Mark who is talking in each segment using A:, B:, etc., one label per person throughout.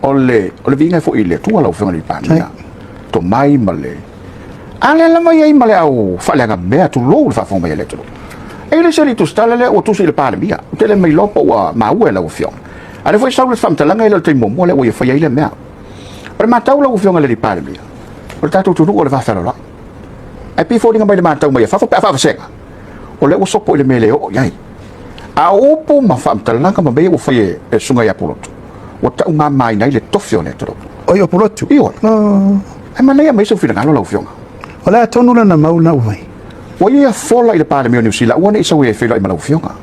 A: ole vinga fo ile tu ala fo ngali pana to mai male ale la mai male au fa la ga tu lo fa fo mai le tu e le seli tu sta le o tu se le pana mia te le mai lopo wa ma u la fo ale foi sa le fam tala ngai le te mo le o ye fa ile mea o ma tau la fo ngali le pana mia o ta tu tu o le fa fa la e pi fo dinga mai le ma tau mai fa se o le o sopo le mele o yai a opo ma fam tala ka ma be o fa ye e sunga ya poloto o ta uma mai nai le tofio ne tro
B: o yo poloto
A: io e ma nei mai so fina ngalo la fionga
B: o la tonu la na mau na vai
A: o ia fola ile pa le mio sila o ne so e fila ma la fionga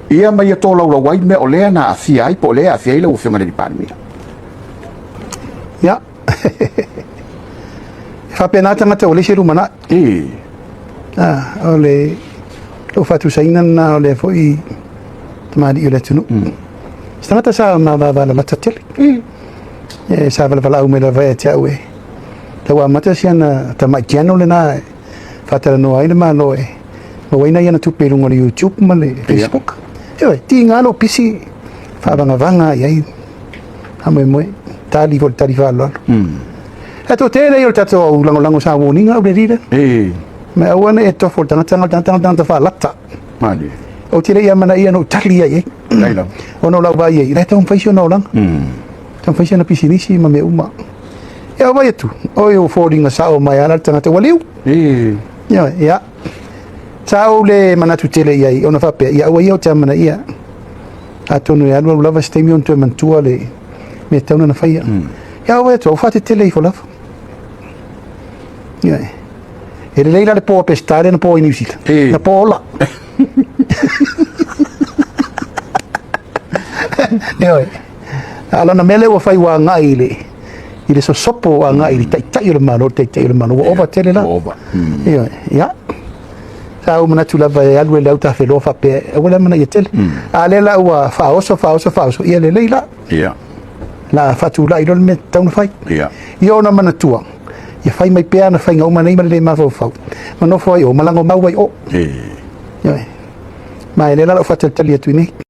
A: ia mai to la wai me o le na afia i po le afia ile o fionga le pa mi
B: ya fa pena tanga te o le shiru mana ole o fatu saina na ole foi tamadi ile tunu stangata sa ma va la matatel sa va la umela va te awe tawa mata siana tamakiano le na fatara no ai ma no e mo waina yana tu pe lungo YouTube ma le Facebook e ti ngalo pisi fa vanga ia ame mo tali fa lo ato tele yo tato lango sa woninga o rida me awana e to for tanga fa lata
A: mali
B: o tile ia mana ia no tali ia
A: Laila
B: ono la vai ia reta un faisio no lang tan faisio na pisinisi ma me uma e vai tu o yo fording sa o mai ala tanga te waliu ya sa o le mana tu tele ia ona fa pe ia o ia te mana ia atonu ia no lava stemion to mantua le me tau na faia ya vai tu fa te tele fo lava ya e le leila le po pestare na po inisila na po la Oi. Ala na mele wa fai wa ngai ile so sopo wa ngai ile tai le mano o va tele la ya sa o mana tu la va ya le lauta fe lo fa pe o la mana yetel ale la wa fa oso ia le leila
A: ya
B: la fa tu la ile me tau fai
A: ya
B: yo na mana tua ya fai mai pe na fai ngau mana i le ma fa ma no foi o malango mau vai o mai le la fa tel tu ni